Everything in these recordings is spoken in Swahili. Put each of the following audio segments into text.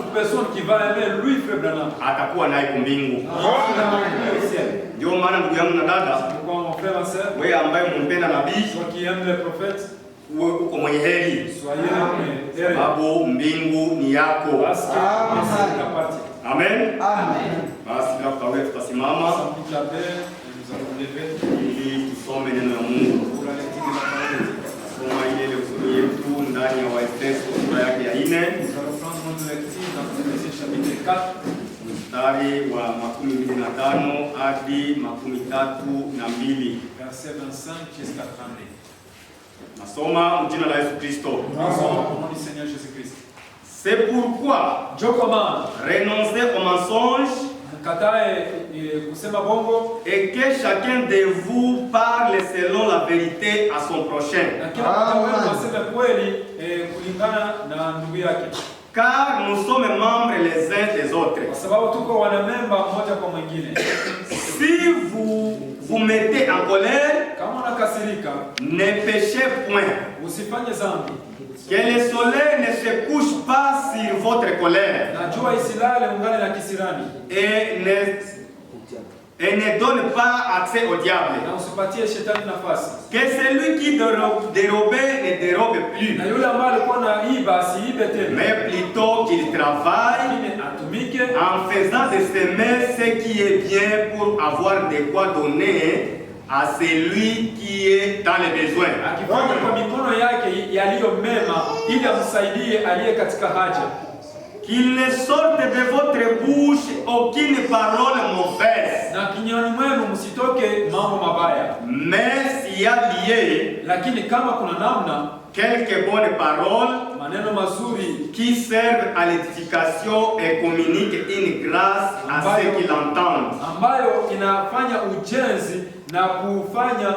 toute personne qui va aimer lui, Frère Branham, atakuwa naye kumbingu. Ndio maana ndugu yangu na dada, mon frère et sœur, wewe ambaye mumpenda nabii, toi qui aime les prophètes, uko mwenye heri, soyez heureux. sababu mbingu ni yako. Parce que c'est ta partie. Amen. Amen. Basi bila kutawia tutasimama Sans plus tarder, nous allons lever ili tusome neno la Mungu. pour la lecture de la parole de Dieu. Soma ile usome yetu ndani ya Waefeso sura yake ya 4. Nous allons prendre notre lecture dans Ephésiens chapitre 4, mstari wa 25 hadi 32. verset 25 jusqu'à 32. Nasoma mjina la Yesu Kristo. Nous sommes au nom du Seigneur Jésus-Christ. C'est pourquoi Je commande, renoncez au mensonge mkatae kusema bongo, et que chacun de vous parle selon la vérité à son prochain. na kila mmoja wenu aseme kweli kulingana na ndugu yake. Car nous sommes membres les uns des autres. Kwa sababu tuko wanamemba mmoja kwa mwingine. Si vous mettez en colère, Kama unakasirika, ne péchez point. usifanye dhambi. Que le soleil ne se couche pas sur votre colère Na jua isilale ungane na kisirani. et ne donne pas accès au diable. Na usipatie shetani nafasi. Que celui qui dérobait ne dérobe plus, Na yule ambaye alikuwa anaiba asiibe tena. mais plutôt qu'il travaille Lakini atumike en faisant de semer ce qui est bien pour avoir de quoi donner à celui qui est dans les besoins. akifanya kwa mikono yake yaliyo mema ili amsaidie aliye katika haja. Qu'il ne sorte de votre bouche aucune parole mauvaise, Na kinywani mwenu msitoke mambo mabaya. mais s'il y a lié Lakini kama kuna namna quelques bonnes paroles maneno mazuri qui servent à l'édification et communiquent une grâce à ceux qui l'entendent. ambayo inafanya ujenzi na kufanya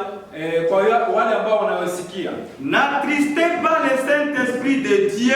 kwa wale ambao wanayosikia. N'attristez pas le Saint-Esprit de Dieu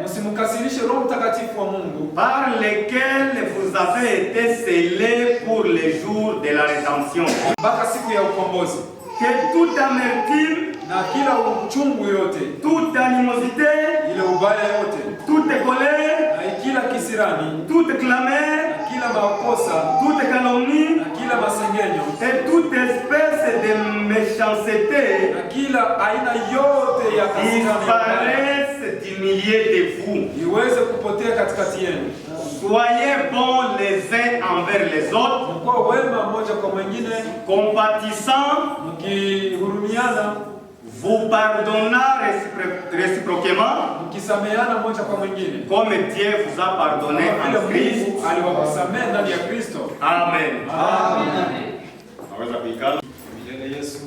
Msimkasirishe Roho Mtakatifu wa Mungu par lequel vous avez été scellés pour les jours de la rédemption. mpaka siku ya ukombozi. Que toute amertume, Na kila uchungu yote, toute animosité, ile ubaya yote, toute colère, na kila kisirani, toute clameur, na kila makosa, toute calomnie na kila masengenyo, et toute espèce de méchanceté na kila aina yote ya kisirani disparaissent du milieu de vous. iweze kupotea katikati yenu. Soyez bons les uns envers les autres, Mkuwa wema mmoja kwa mwingine, compatissants, mkihurumiana, vous pardonnant réciproquement, mkisameheana mmoja kwa mwingine, comme Dieu vous a pardonné kama en vile Christ. Mungu aliwakusamehe ndani ya Kristo. Amen. Amen. Naweza kuikala. Milele Yesu,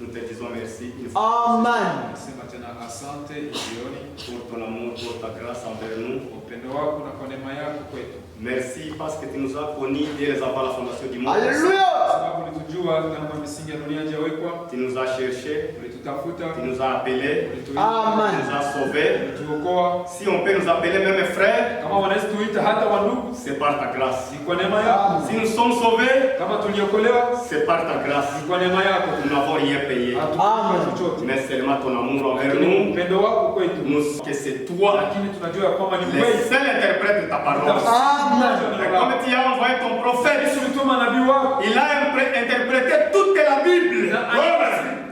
Nous te disons merci Amen. nasema tena asante jioni pour ton amour, pour ta grâce envers nous. kwa upendo wako na kwa neema yako kwetu. Merci parce que tu nous as connus dès les avant la fondation du monde. Alléluia. Sababu ulitujua tangu misingi ya dunia haijawekwa, Tu nous as cherchés, ulitutafuta, tu nous as appelés, ulituita, Amen. tu nous as sauvés. ulituokoa. Si on peut nous appeler même frères, Kama wanaweza tuita hata wandugu, c'est par ta grâce. ni kwa neema yako. Si nous sommes sauvés, Kama tuliokolewa, c'est par ta grâce. ni kwa neema yako. Nous n'avons rien payé, Hatukulipa chochote, mais seulement ton amour envers lakini nous. upendo wako kwetu. Nous, que c'est toi, Lakini tunajua ya kwamba ni le wewe seul interprète de ta parole. Amen. Et comme tu as envoyé ton prophète, Yesu ulituma nabii wako il a interprété toute la Bible. na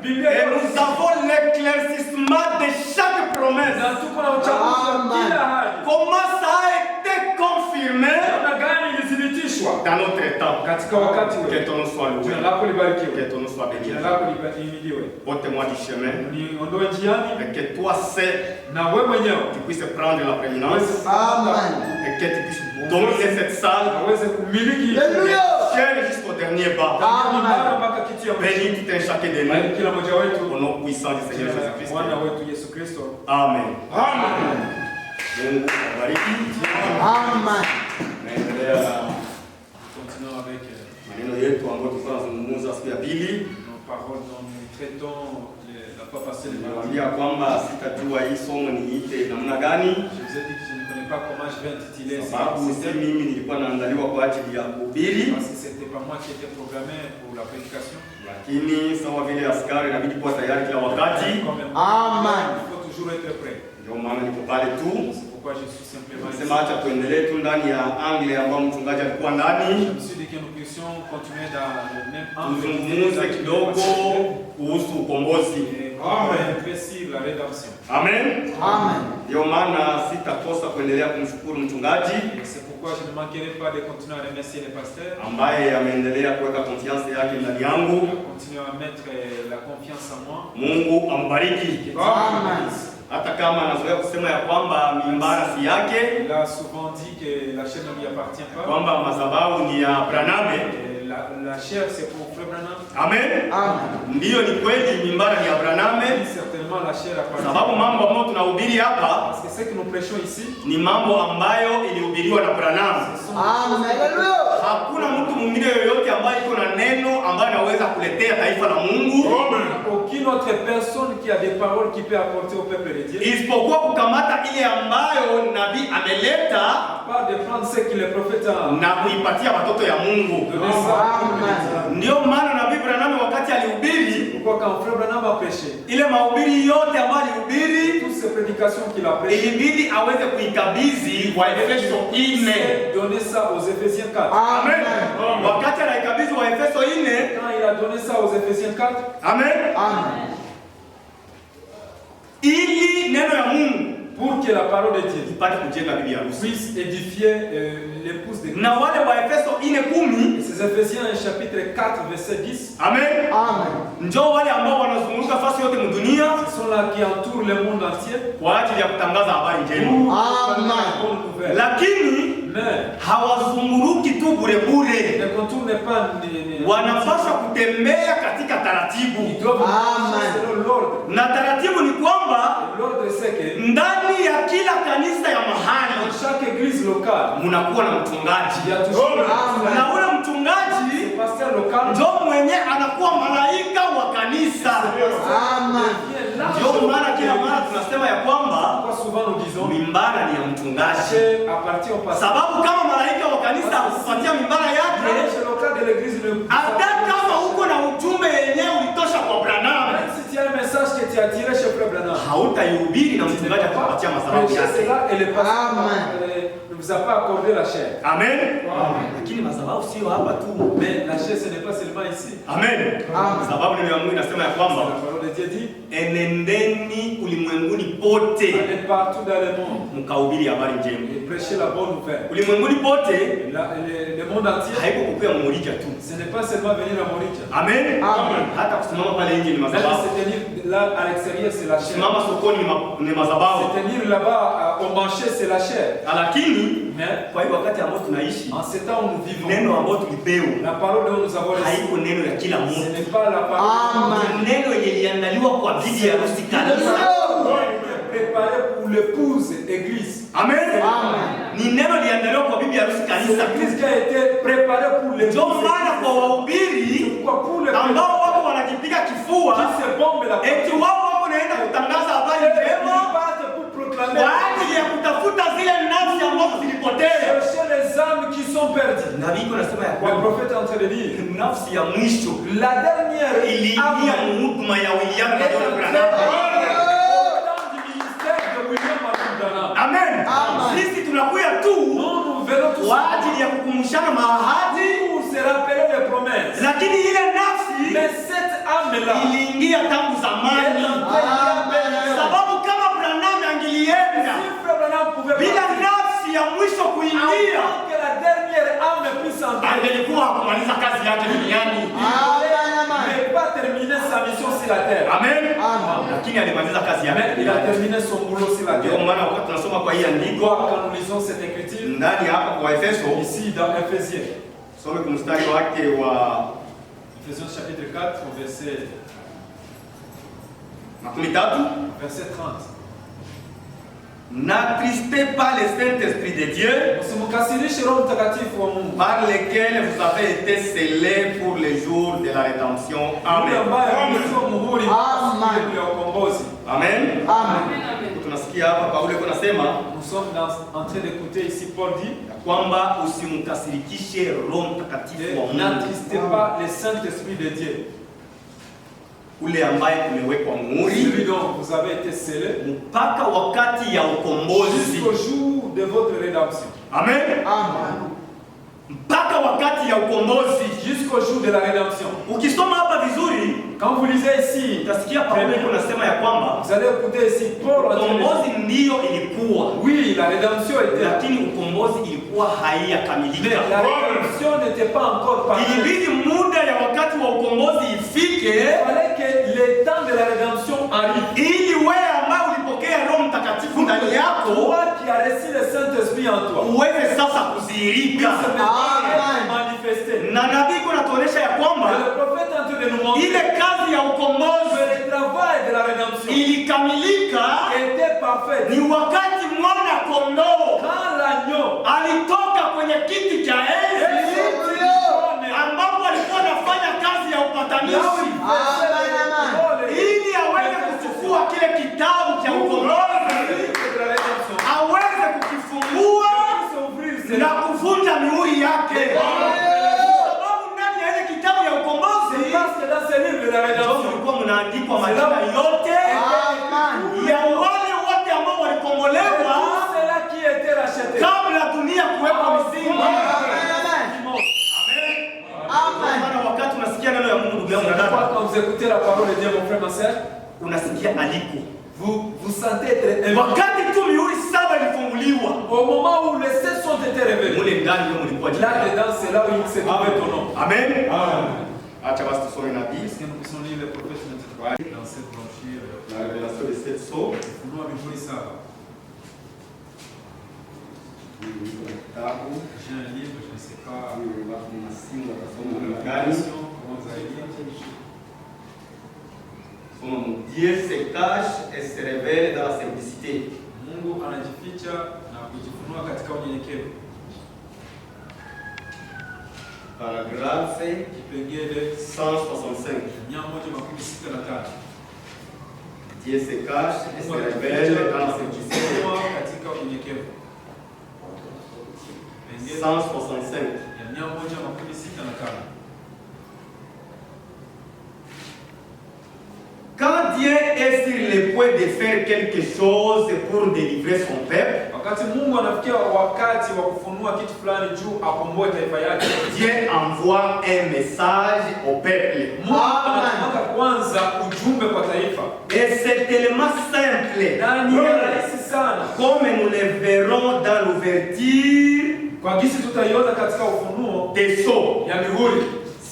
Biblia Et yote. nous avons l'éclaircissement de chaque promesse. Na tuko na uchaguzi wa Amen. kila ahadi. Comment ça a été confirmé Namna gani ilithibitishwa dans notre temps. katika wakati Que wetu. ton nom soit loué. Jina lako libarikiwe. Que ton nom soit béni. Jina lako libarikiwe. Ôte-moi du chemin. Niondoe njiani Et que toi seul, na wewe mwenyewe tu puisses prendre la prééminence. Amen. Et que tu puisses dominer cette salle. aweze kumiliki Alléluia. Ciel jusqu'au dernier bas. Amen. Mpaka kiti ya mwisho. Bénis tout un chacun de Bariki nous. kila mmoja wetu. Au nom puissant du Seigneur Jésus-Christ. Bwana wetu Yesu Kristo. Amen. Amen. Mungu awabariki. Amen. Naendelea Continuons avec maneno yetu ambayo tulikuwa tunazungumza siku ya pili. nos paroles dont nous traitons la fois passée. Niwaambia kwamba sitajua hii somo niite namna gani, Je vous ai dit que je ne connais pas comment je vais intituler sababu si mimi nilikuwa naandaliwa kwa ajili ya kuhubiri, parce que c'était pas moi qui étais programmé pour la prédication. lakini sawa vile askari inabidi kuwa tayari kila wakati. Comme Amen. il faut toujours être prêt. Ndio maana niko pale tu C'est pourquoi je suis simplement ici. Sema acha tuendelee tu ndani ya angle ambao mchungaji alikuwa ndani. Je me suis dit que nous puissions continuer dans le même angle. Tuzungumze kidogo kuhusu ukombozi. Sur la rédemption. Amen. Amen. Ndio maana sitakosa kuendelea kumshukuru mchungaji. C'est pourquoi je ne manquerai pas de continuer à remercier les pasteurs. Ambaye ameendelea kuweka confiance yake ndani yangu. Continuer à mettre la confiance en moi. Mungu ambariki. Amen. Hata kama anazoea kusema ya kwamba mimbara si yake. Il a souvent dit que la chair ne lui appartient pas. Kwamba madhabahu ni ya Branham. La chair c'est pour Frère Branham. Amen. Amen. Ndiyo, ni kweli mimbara ni ya Branham. Certainement la chair appartient. Sababu mambo ambayo tunahubiri hapa, parce que ce que nous prêchons ici, ni mambo ambayo ilihubiriwa na Branham. Amen. Hallelujah. Hakuna mtu mwingine yoyote ambaye iko na neno ambaye anaweza kuletea taifa la Mungu. Aucune autre personne qui a des paroles qui peut apporter au peuple de Dieu. Isipokuwa kukamata ile ambayo nabii ameleta, pas de prendre ce que le prophète a na kuipatia watoto ya Mungu. Ndio maana nabii Branham wakati alihubiri, pourquoi quand Frère Branham a prêché, ile mahubiri yote ambayo alihubiri, toutes ces prédications qu'il a prêché, ilibidi aweze kuikabidhi kwa Efeso 4. donner ça aux Éphésiens 4. Amen. Wakati anaikabidhi wa Efeso 4, quand il a donné ça aux Éphésiens 4, amen. Amen. Ili neno ya Mungu pour que la parole de Dieu ipate kujenga bibi harusi, puisse édifier l'épouse de Christ. na wale wa Efeso 4:10, Ces Éphésiens chapitre 4 verset 10, amen. Amen. Njoo wale ambao wanazunguka fasi yote mdunia ce sont là qui entourent le monde entier kwa ajili ya kutangaza habari njema, Amen. lakini hawazunguruki tu bure bure, ne contournent pas wanapaswa kutembea katika taratibu. Na taratibu ni kwamba ndani ya kila kanisa ya mahali chaque église locale munakuwa na mchungaji, na ule mchungaji ndio mwenye anakuwa malaika wa kanisa. Amen. Ndio maana kila mara tunasema ya kwamba mimbara ni ya mchungaji, sababu kama malaika wa kanisa kupatia mimbara yake, hata kama uko na ujumbe yenyewe ulitosha kwa Branham, hautaihubiri na mchungaji atakupatia madhabahu yake. Amen. Lakini madhabahu sio hapa tu. Amen. Sababu neno la Mungu inasema ya kwamba enendeni ulimwenguni pote mkahubiri habari njema. Ulimwenguni pote haiko kukuya Moricha tu. Amen. Hata kusimama pale nje ni madhabahu. Kusimama sokoni ni madhabahu. Lakini kwa hiyo wakati ambao tunaishi, neno ambalo tulipewa haiko neno ya kila mtu. Neno yenye iliandaliwa kwa ajili ya harusi kanisa. Préparé pour l'épouse église. Amen. Ni neno liandaliwa kwa bibi harusi kanisa. L'église qui a été préparée pour l'épouse. Ndio maana kwa wahubiri ambao wako wanajipiga kifua, eti wao wako naenda kutangaza habari njema kwa ajili ya kutafuta zile nafsi ambazo zilipotea. Les âmes qui sont perdues. Na Biblia inasema ya Le prophète est en train de dire, nafsi ya mwisho la dernière iliingia huduma ya William na John Branham. Amen. Sisi tunakuja tu kwa ajili ya kukumbushana maahadi, lakini ile nafsi iliingia tangu zamani. Sababu kama Branham angelienda bila nafsi ya mwisho kuingia, angelikuwa kumaliza kazi yake duniani. Amen. Lakini alimaliza kazi yake. Ndio maana wakati tunasoma kwa hii andiko ndani hapa kwa Efeso, some kumstari wake wa Ephésiens chapitre 4 verset 13. N'attristez pas le Saint-Esprit de Dieu, par lequel vous avez été scellés pour les jours de la rédemption. Amen. Amen. Tunasikia hapa Paulo yuko nasema, nous sommes en train d'écouter ici Paul dit kwamba usimkasirikishe Roho Mtakatifu wa Mungu. N'attristez pas le Saint-Esprit de Dieu. ule ambaye kumewekwa muhuri, celui dont vous avez été scellé, mpaka wakati ya ukombozi, jusqu'au jour de votre rédemption. Amen. Amen. Mpaka wakati ya ukombozi, jusqu'au jour de la rédemption. Ukisoma hapa vizuri, quand vous lisez ici, utasikia Paulo anasema ya kwamba vous allez écouter ici Paul, ukombozi ndio ilikuwa, oui, la rédemption était, lakini ukombozi ilikuwa haiyakamilika. la rédemption n'était pas encore parfaite. Ilibidi muda ya wakati wa ukombozi ifike, il fallait que le temps de la rédemption arrive, ili wewe ambaye ulipokea Roho Mtakatifu ndani yako, toi qui as reçu le Saint-Esprit en toi, uweze sasa kudhihirika. Na nabii kunatuonesha ya kwamba ile kazi ya ukombozi, le travail de la rédemption, ilikamilika était parfait ni wakati mwana kondoo quand l'agneau alitoka kwenye kiti cha enzi ambapo alikuwa anafanya kazi ya upatanisho, ili aweze kuchukua kile kitabu cha ukombozi, aweze kukifungua na kuvunja mihuri yake. Sababu ndani ya ile kitabu ya ukombozi kulikuwa mnaandikwa majina yote ya wale wote ambao walikombolewa kabla dunia kuwekwa misingi. Amen. Wakati unasikia neno ya Mungu, ndugu yangu na dada, quand vous écoutez la parole de Dieu, mon frère, ma sœur, unasikia aliko. Vous sentez être wakati tu mihuri saba ilifunguliwa, au moment où les sept sont été révélés, mule ndani ndio mlikuwa là dedans, c'est là où il s'est trouvé ton nom. Amen. Acha basi tusome nabii. Est-ce que nous puissions lire les prophètes dans cette brochure, la révélation de sept sceaux. Ufunuo mihuri saba. J'ai un livre, je ne sais pas comment vous allez lire. Dieu se cache et se révèle dans la simplicité. Mungu anajificha na kujifunua katika unyenyekevu. Paragraphe kipengele 165. 165. Dieu se cache et se révèle dans la simplicité. Katika unyenyekevu. 165. 165. Quand Dieu est sur le point de faire quelque chose pour délivrer son peuple, wakati Mungu anafikia wakati wa kufunua kitu fulani juu akomboe taifa yake, Dieu envoie un message au peuple. Mungu anataka kwanza ujumbe kwa taifa. Et c'est tellement simple. Na ni rahisi sana. Comme nous le verrons dans l'ouverture, kwa gisi tutaiona katika ufunuo des sceaux ya mihuri.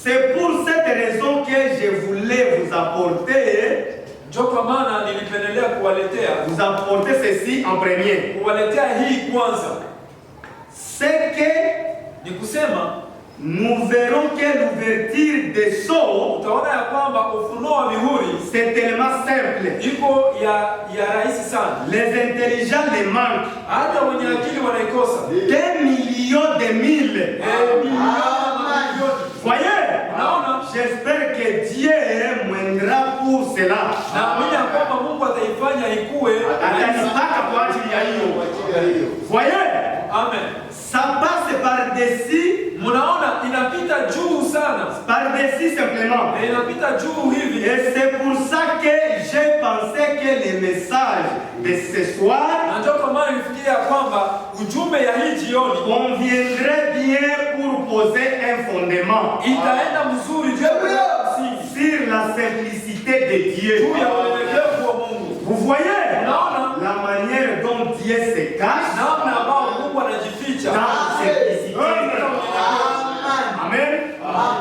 C'est pour cette raison que je voulais vous apporter, vous apporter ceci en premier. C'est que nous verrons que l'ouverture des sceaux, c'est tellement simple. Les intelligents les manquent. Des millions de mille. Voyez? J'espère que Dieu m'aidera pour cela. Voyez? Amen. Ça passe par-dessus. Par-dessus simplement. Et c'est pour ça que j'ai pensé que le message de ce soir conviendrait bien pour poser un fondement sur la simplicité de Dieu. Vous voyez la manière dont Dieu se cache dans la simplicité. Amen.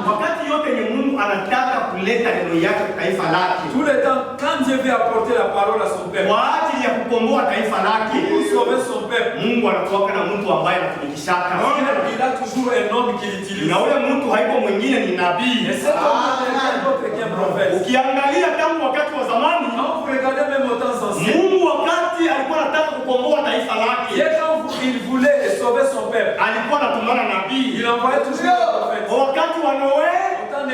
Wakati yote ni Mungu anataka kuleta neno yake kwa taifa lake. Tout le temps quand Dieu veut apporter la parole à son peuple. Kwa ajili ya kukomboa taifa lake. Pour sauver son peuple. Mungu anakuwa na mtu ambaye anatumikishaka. Il a toujours un homme qui l'utilise. Na ule mtu haiko mwingine ni nabii. Et c'est un prophète. Ukiangalia tangu wakati wa zamani, vous regardez même au temps ancien. Mungu wakati alikuwa anataka kukomboa taifa lake. Il voulait sauver son peuple. Alikuwa anatumana nabii. Il envoyait toujours un prophète. Wakati wa Noé,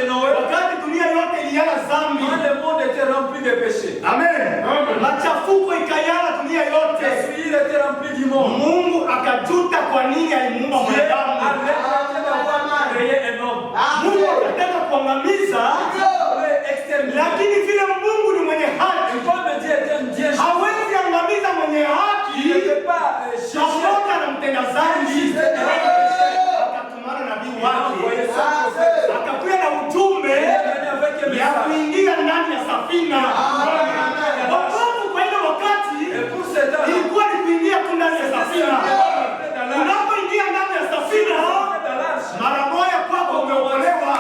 Noé, wakati dunia yote iliana dhambi, quand le monde était rempli de péchés. Amen. Machafuko ikayala dunia yote. Il était rempli du monde. Mungu akajuta kwa nini alimuumba mwanadamu. Mungu akataka kuangamiza lakini vile Mungu ni mwenye haki, hawezi angamiza mwenye haki pamoja na mtenda dhambi. Akatumana nabii wake akakuja na ujumbe ya kuingia ndani ya safina. Wokovu kwa ile wakati ilikuwa ni kuingia tu ndani ya safina. Unapoingia ndani ya safina, mara moja kwako umeokolewa.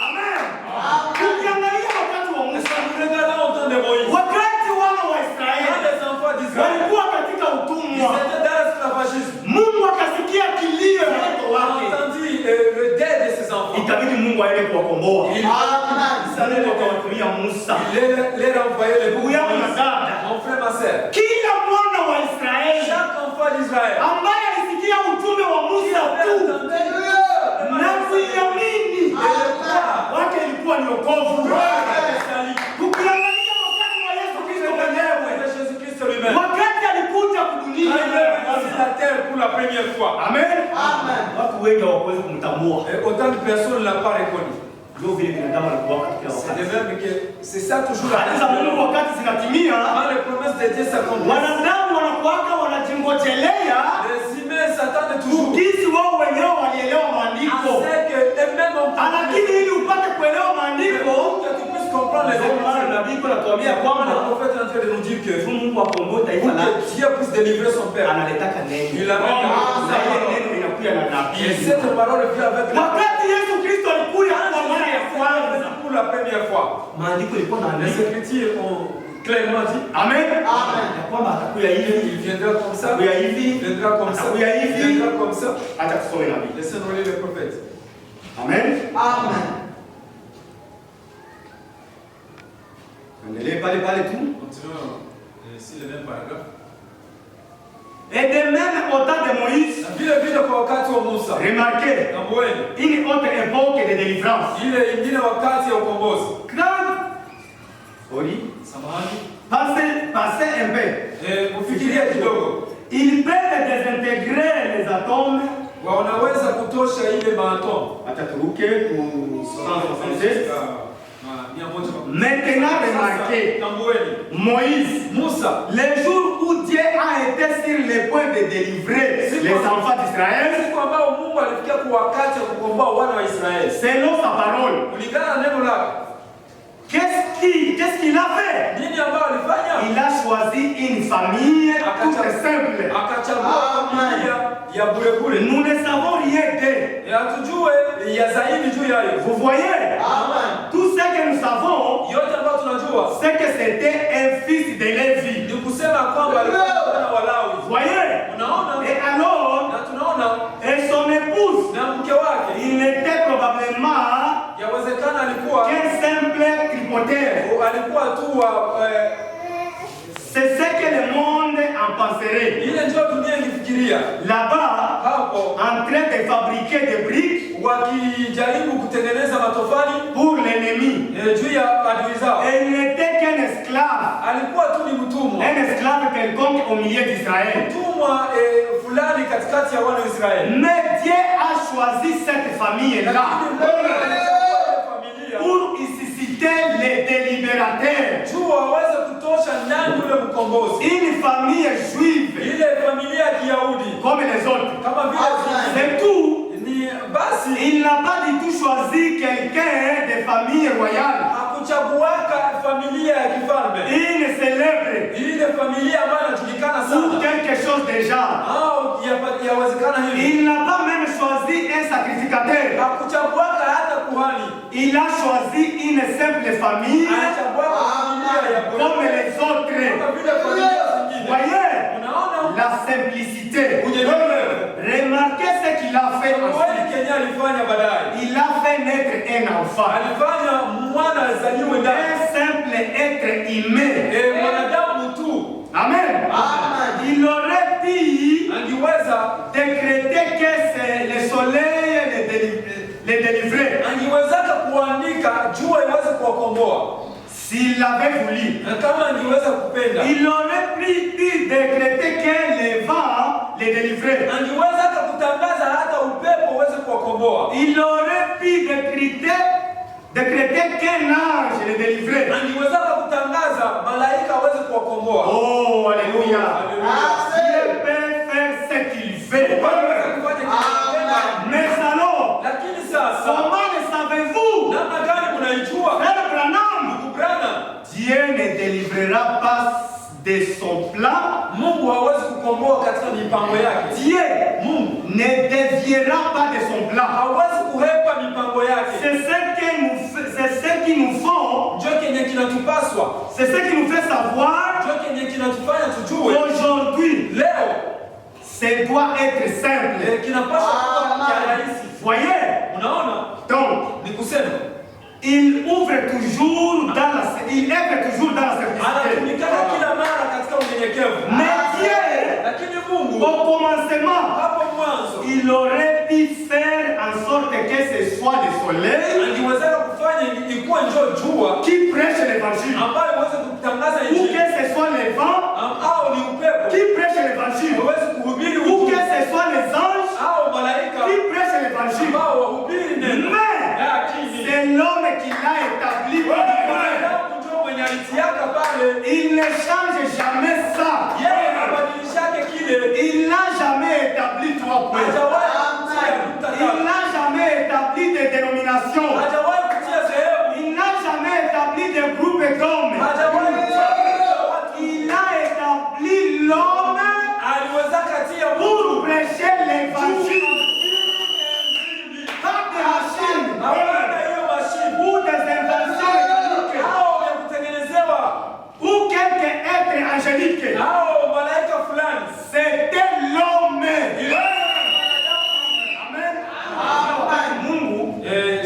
Amen. Ukiangalia wakati wa Musa, wakati wana wa Israeli walikuwa katika utumwa, Mungu akasikia kilio cha watoto wake, ikabidi Mungu aende kuwakomboa. Amen. Akawatumia Musa. Ndugu yangu na dada, kila mwana wa Israeli ambaye alisikia ujumbe wa Musa tu na kuiamini wake ilikuwa ni wokovu. Ukiangalia wakati wa Yesu Kristo mwenyewe, wakati alikuja kudunia pour la première fois. Amen. Amen. Watu wengi hawawezi kumtambua. Autant de personnes ne l'ont pas reconnu. Ndio vile binadamu alikuwa katika wakati. C'est même que c'est ça toujours la Sasa Mungu wakati zinatimia, les promesses de Dieu s'accomplissent. Wanadamu wanakuwaka wanajingojelea. Les humains s'attendent toujours. Kisi wao wenyewe walielewa maandiko. Lakini ili upate kuelewa maandiko, comprendre les écritures. Nabii anatuambia kwamba le prophète est en train de nous dire que Mungu akomboe taifa lake. Dieu puisse délivrer son peuple. Analitaka neno. Il amène neno inakuja na nabii. Et cette parole vient avec wakati Yesu Kristo alikuja kwa mara ya kwanza pour la première fois. Maandiko ilikuwa na les écritures ont clairement dit Amen. Amen. Kwamba atakuja hivi, il viendra comme ça. Atakuja hivi, il viendra comme ça. Atakuja hivi, il viendra comme ça. Acha tusome nabii. Laissez-nous lire le prophète. Amen. Amen. Endelee pale pale tu. Continuons ici le même paragraphe. Et de même au temps de Moïse, remarquez une autre époque de délivrance. Passez un peu. Ils peuvent désintégrer les atomes. Maintenant remarquez, Moïse, Moussa, le jour où Dieu a été sur le point de délivrer les enfants d'Israël, selon sa parole, qu'est-ce qu'il a fait? Il a choisi une famille toute simple. Nous ne savons rien d'eux. Vous voyez? Tout ce que nous savons, c'est que c'était un fils de Lévi. Vous voyez? Et alors, et son épouse, il était probablement qu'un simple tripoteur. C'est ce que le monde en penserait. Là-bas, en train de fabriquer des briques pour l'ennemi. Et il n'était qu'un esclave. Un esclave quelconque au milieu d'Israël. Mais Dieu a choisi cette famille-là pour y susciter les délibérateurs. Une famille juive comme les autres. C'est tout. Il n'a pas du tout choisi quelqu'un de famille royale. Une célèbre. Ou quelque chose déjà. Il n'a pas même choisi un sacrificateur. Il a choisi une simple famille comme les autres. Voyez la simplicité. Remarquez ce qu'il a fait ensuite. Il a fait naître un enfant. Un simple être humain. Amen. Il aurait pu décréter que c'est le soleil les délivrer. S'il avait voulu, il aurait pu décréter que les vents les délivraient. Il aurait pu décréter décréter qu'un ange le délivrait. Angeweza kutangaza malaika aweze kuwakomboa. Oh, alléluia. Alléluia. Dieu peut faire ce qu'il veut. Mais alors, Lakini sasa comment le savez-vous? namna gani mnaijua? Frère Branham, Ndugu Branham, Dieu ne délivrera pas de son plan. Mungu hawezi kukomboa katika mipango yake. Dieu Mungu ne déviera pas de son plan. hawezi kuhepa mipango yake. C'est ce qui nous font, Ndio kenye kinatupaswa. c'est ce qui nous fait savoir Ndio kenye kinatufanya tujue qu'aujourd'hui, leo ça doit être simple. kinapaswa kuwa kia rahisi. Voyez? Unaona? Donc, Ni kusema il œuvre toujours dans la simplicité. anatumikana kila mara katika unyenyekevu. Mais Dieu, Lakini Mungu au commencement, hapo mwanzo il aurait pu faire en sorte que ce soit le soleil angeweza kufanya ikuwe njoo jua qui prêche l'évangile, ambayo iweze kutangaza ou injili, que ce soit le vent au ni upepo qui prêche l'évangile, iweze kuhubiri ou ujumbe, que ce soit les anges au malaika qui prêchent l'évangile. ambao wahubiri neno. Mais Lakini c'est l'homme qui l'a établi. mwanadamu ndio mwenye alitiaka pale, Il ne change jamais ça. yeye anabadilishake kile, Il n'a jamais établi trois points. hajawahi kutia nukta Il tatu, n'a jamais établi de dénomination. hajawahi kutia sehemu, Il n'a jamais établi de groupe d'hommes. hajawahi kutia watu. Il a établi l'homme Aliweza katia pour prêcher l'évangile. Pas de machines hawana hiyo mashine ou des inventions mécaniques hao ya kutengenezewa ou quelques êtres angéliques. hao malaika fulani. C'était l'homme. Amen. Mungu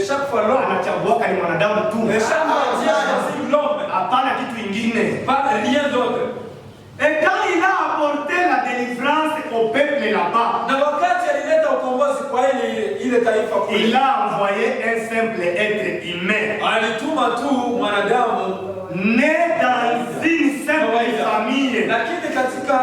Chaque fois l'homme anachaguaka ni mwanadamu tu. chaque fois Dieu choisit l'homme, Hapana kitu ingine. pas rien d'autre. Et quand il a apporté la délivrance au peuple là-bas, Na wakati alileta ukombozi kwa ile taifa kule, il a envoyé un simple être humain, alituma tu mwanadamu né dans une simple famille, lakini katika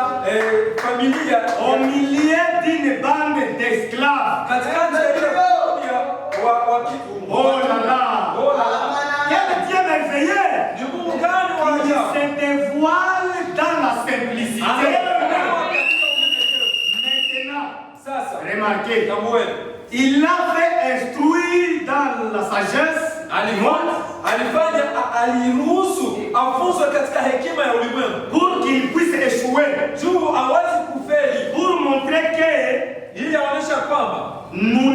familia au milieu d'une bande d'esclaves. katikati ya ile familia wa kitu. Oh là là! Oh là là. Quel Dieu merveilleux! Ni Mungu gani wa Il ajabu. se dévoile dans la simplicité. Maintenant, Sasa remarquez, kamueni il l'a fait instruire dans la sagesse. aliruhusu afunzwe katika hekima ya ulimwengu Pour qu'il puisse échouer. juu hawezi kufeli, Pour montrer que ili aonyesha kwamba nous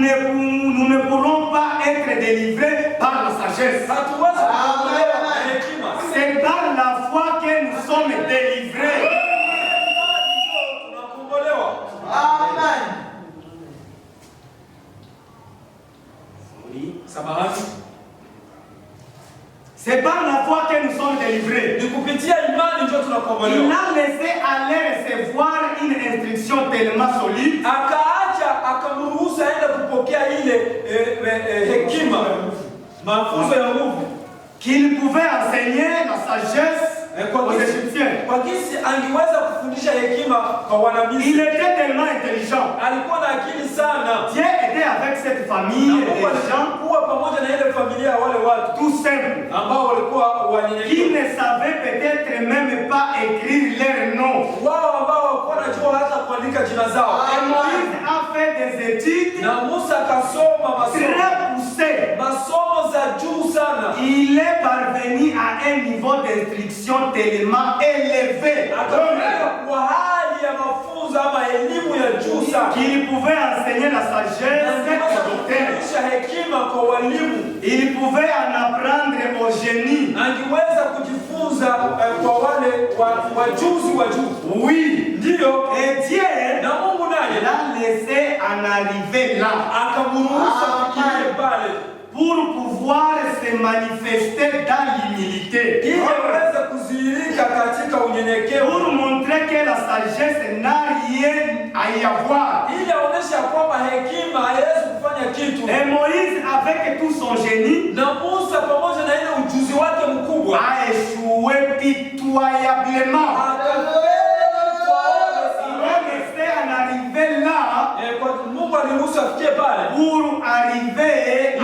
ne pourrons pas être délivrés par la sagesse. hatuwezi kukombolewa na hekima. C'est par la foi que nous sommes délivrés. Tunakombolewa. Amen. Samahani. C'est par la foi que nous sommes délivrés. Ni kupitia imani ndio Il tunakombolewa. a laissé aller recevoir une instruction tellement solide Akaacha akamruhusu aende kupokea ile hekima, mafunzo ya nguvu, qu'il pouvait enseigner la sagesse aux Égyptiens. kwa jinsi angeweza kufundisha hekima kwa Il Wanamisri. était tellement intelligent. Alikuwa na akili sana. Dieu était avec cette famille Na de Mungu gens alikuwa pamoja na ile familia ya wale watu tout simples ambao walikuwa qui wanyenyekevu, ne savaient peut-être même pas écrire leur nom. wao ambao hawakuwa wanajua hata kuandika jina zao. Et Moïse a fait des études Na Musa akasoma très poussées. masomo za juu sana, Il est parvenu à un niveau d'instruction tellement élevé akafika kwa hali ya mafunzo ama elimu ya juu sana, qu'il pouvait enseigner la sagesse angeweza aux docteurs. kufundisha hekima kwa walimu, Il pouvait en apprendre aux génies. angeweza kujifunza kwa wale wajuzi wa juu. Oui. Ndiyo, Et Dieu na Mungu naye l'a laissé en arriver là akamruhusu afikirie pale pour pouvoir se manifester dans l'humilité. ili aweze kudhihirika katika unyenyekevu, Pour montrer que la sagesse n'a rien à y avoir. ili aoneshe kwamba hekima haiwezi kufanya kitu. Et Moïse, avec tout son génie, Na Musa pamoja na ile ujuzi wake mkubwa a échoué pitoyablement. Il est resté en arriver là Mungu aliruhusu afikie pale pour arriver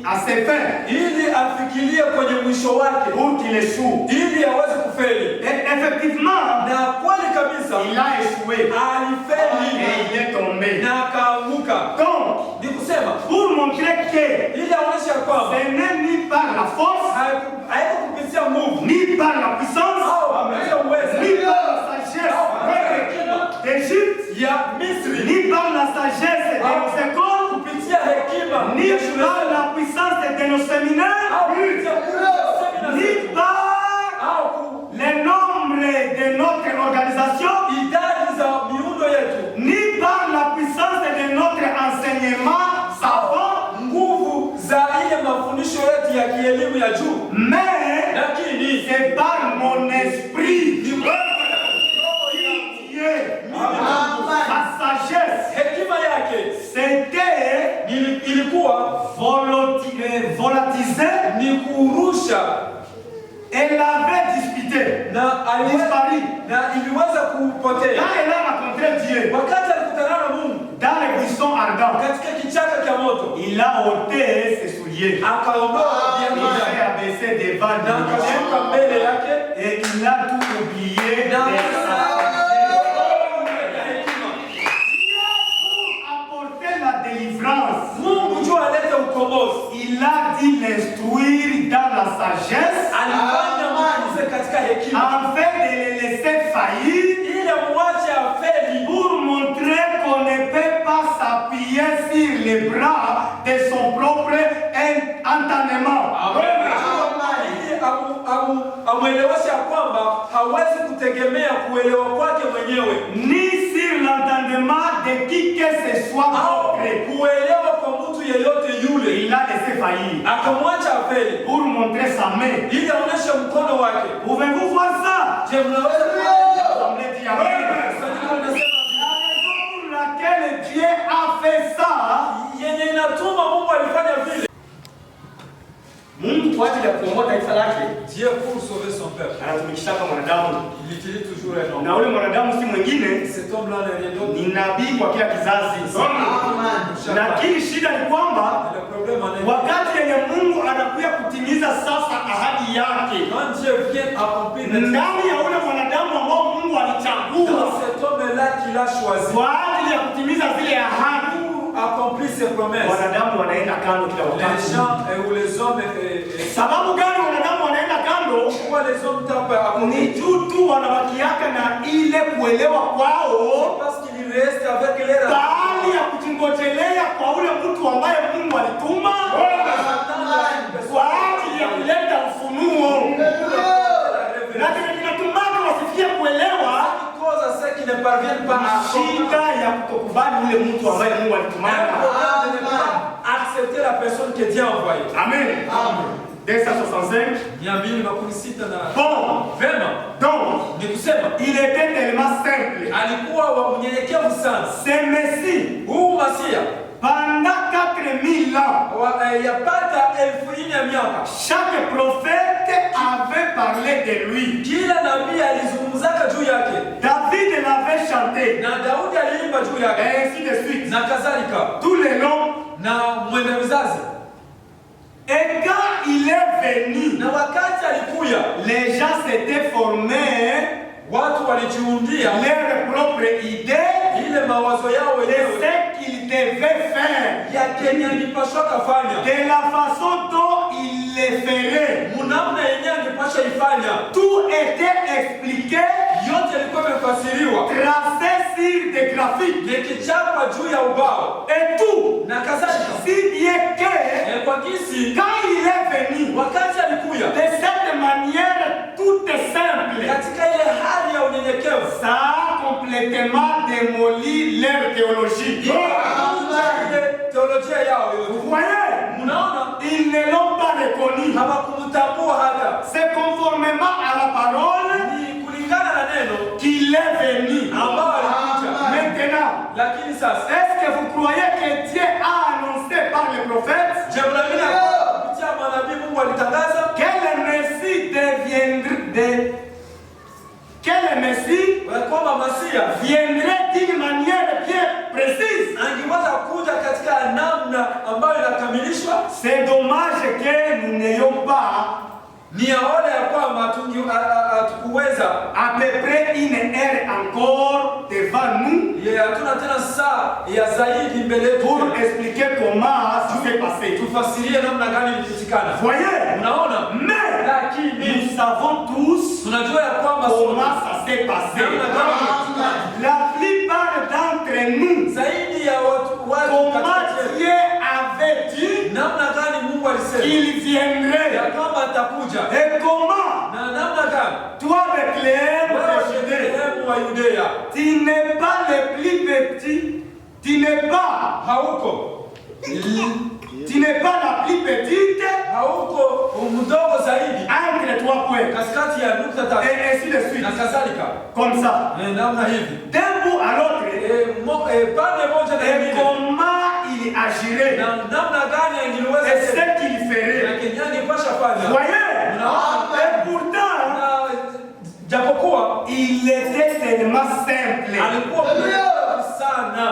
à ses fins, ili afikirie kwenye mwisho wake, pour qu'il échoue. ili aweze kufeli. Et effectivement, Na kweli kabisa il a échoué alifeli et il est tombé. na akaanguka. Donc, Ni kusema pour montrer que ili aoneshe ya kwamba ce n'est ni par la force, haiko kupitia nguvu ni par la puissance, au kupitia uwezo ni par la sagesse d'Égypte, ya Misri, ni par la sagesse de nos écoles, kupitia hekima ni ya shule par la puissance de nos séminaires, au kupitia semina ni zetu par au le nombre de notre organisation, idadi za miundo yetu, ni par la puissance de notre enseignement savant, nguvu za ile mafundisho yetu ya kielimu ya juu, mais lakini c'est par mon esprit qui sa sagesse. hekima yake C'était ilikuwa volatilisé, ni kurusha elle avait disputé, na disparu. na iliweza kupotea Quand elle a rencontré Dieu wakati alikutana na Mungu dans les buissons ardents, katika kichaka cha moto, il a ôté ses souliers, akaondoa il viatu vyake s'est abaissé devant na akashuka Dieu mbele yake et il a tout oublié. na Apporter la délivrance. Mungu juu alete ukombozi, Il a dit l'instruire dans la sagesse, alifanya mwanze katika hekima afin de les laisser faillir, ili mwache afeli, pour montrer qu'on ne peut pas s'appuyer sur les bras de son propre entendement. ili amweleweshe ya kwamba hawezi kutegemea kuelewa kwake mwenyewe Ni sur l'entendement de qui que ce soit au propre. kuelewa kwa mtu yeyote yule. Il a laissé faillir Akamwacha afeli pour montrer sa main. ili aoneshe mkono wake. Pouvez-vous voir ça? Je, mnaweza L'Assemblée dit Amen. La raison pour laquelle Dieu a fait ça, yenye inatuma Mungu alifanya vile. Mungu kwa ajili ya kukomboa taifa lake Dieu pour sauver son peuple, anatumikishaka mwanadamu, il utilise toujours un homme. na ule mwanadamu si mwingine, Cet homme-là n'est rien d'autre. ni nabii kwa kila kizazi. Lakini shida ni kwamba Le problème en est wakati yenye Mungu anakuja kutimiza sasa ahadi yake quand Dieu vient accomplir ndani ya ule mwanadamu ambao Mungu dans alichagua cet homme-là qu'il a choisi kwa ajili ya kutimiza zile ahadi, pour accomplir ses promesses, wanadamu wanaenda kando kila les wakati. gens ou les hommes Sababu gani wanadamu wanaenda kando? pourquoi les hommes tapent à Ni côté? juu tu wanabakiaka na ile kuelewa kwao, Parce qu'il reste avec les baadhi ya kutingojelea kwa ule mtu ambaye Mungu alituma kwa ajili ya kuleta ufunuo, na kinatumaka wasifikie kuelewa cause à ceux qui ne parviennent pas à shida ya kutokubali ule mtu ambaye Mungu alitumana. accepter la personne que Dieu a envoyée. Amen. 265. Bon, Vema, donc ni kusema il était tellement simple. alikuwa wa mnyenyekevu sana. Ce Messie, Huu Masia pendant 4000 ans, yapata 1000 ya miaka, chaque prophète avait parlé de lui. kila nabii alizungumzaka juu yake, David l'avait chanté, na Daudi aliimba juu et yake ainsi de suite. na kadhalika, Tous les noms. na mwenda vizazi. Et quand il est venu, Na wakati alikuya, les gens s'étaient formés watu walijiundia leur propre idée ile mawazo yao de wenyewe ce qu'ils devaient faire, ya kenye alipashwa kafanya, de la façon dont ils le feraient. munamna yenye alipashwa ifanya. Tout était expliqué, Yote ilikuwa imefasiriwa, tracé sur des graphiques nikichapa juu ya ubao et tout. na kadhalika. Si bien que Kwa kisi quand il est venu, wakati alikuya de cette manière toute simple, katika ile hali ya unyenyekevu, ça a complètement démoli leur théologie. ile teolojia yao Vous yote. voyez, Mnaona ils ne l'ont pas reconnu. hawakumtambua hata, C'est conformément à la parole ni kulingana na neno qu'il est venu. ambao alikuja. Maintenant, Lakini sasa, est-ce que vous croyez que Dieu a annoncé par les prophètes je mnaamini ya kwamba kupitia manabii Mungu alitangaza que le Messie deviendrait que le Messie ya kwamba Masia viendrait d'une manière bien précise? angeweza kuja katika namna ambayo inakamilishwa. C'est dommage que nous n'ayons pas Ni aone ya kwamba hatukuweza à peu près une heure encore devant nous hatuna tena saa ya zaidi mbele pour yetu expliquer comment ça s'est passé. tufasirie namna gani ilipitikana. Voyez, Unaona, mais lakini nous savons tous tunajua ya kwamba comment ça s'est passé. namna gani La plupart d'entre nous, zaidi ya watu comment katika Dieu avait dit namna gani Mungu alisema qu'il viendrait ya kwamba atakuja et comment na namna gani toi Bethléem wewe de Judée, Yerusalemu wa Yudea tu n'es pas le plus petit, tu n'es pas hauko la plus petite hauko mdogo zaidi entre trois points katikati ya nukta tatu et ainsi de suite, na kadhalika comme ça, namna hivi d'un bout à l'autre. pande moja na Et nyingine comment il agirait na namna gani et angeliweza ce qu'il ferait. lakini angepasha fanya. Voyez, Unaona? et pourtant, Na japokuwa il était tellement simple alikuwa mrefu sana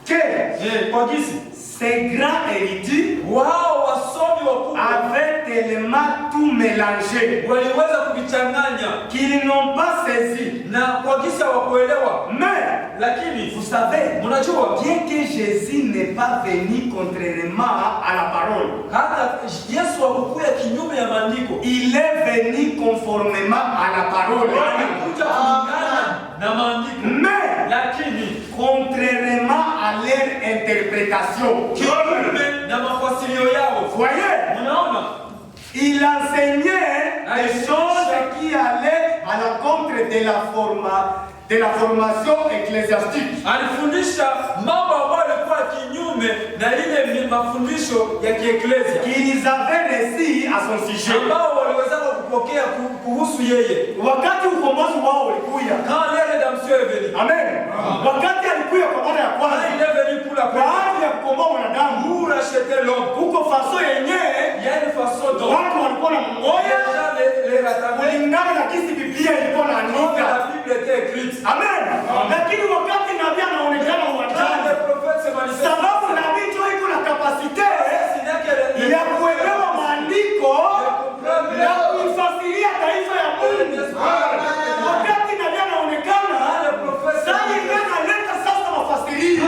que kwa gisi ces grands érudits wao wasomi wakubwa avaient tellement tout mélangé waliweza kuvichanganya qu'ils n'ont pas saisi. na kwa gisi hawakuelewa, Mais, lakini vous savez, mnajua bien que Jésus n'est pas venu contrairement à la parole, hata Yesu hakukuja kinyume ya maandiko, il est venu conformément à la parole. alikuja kulingana na maandiko, Mais, lakini contrairement à leur interprétation. kinyume na mafasirio yao. Voyez, Unaona, il enseignait des choses qui allaient à l'encontre de la formation ecclésiastique. alifundisha mambo ambayo yalikuwa kinyume na ile mafundisho ya kieklesia Qu'ils avaient reçu à son sujet. ambao waliweza kupokea kuhusu yeye. Wakati ukombozi wao ulikuja. Quand les rédemption est venue, Amen. Wakati alikuja kwa mara ya quand kwanza. il est venu pour la première Baada ya kukomboa mwanadamu, pour racheter l'homme, huko faso yenyewe il y a une façon dont watu walikuwa na mmoja déjà les rattacher kulingana na kisi Biblia ilikuwa comme inaandika. la Bible était écrite. Amen. Lakini wakati nabii anaonekana Quand uwanjani, les prophètes se manifestent, sababu nabii ndio iko na kapasite ce n'est que ya kuelewa maandiko na kuifasiria taifa ya Mungu. Wakati nabii anaonekana, sasa yeye analeta sasa mafasirio.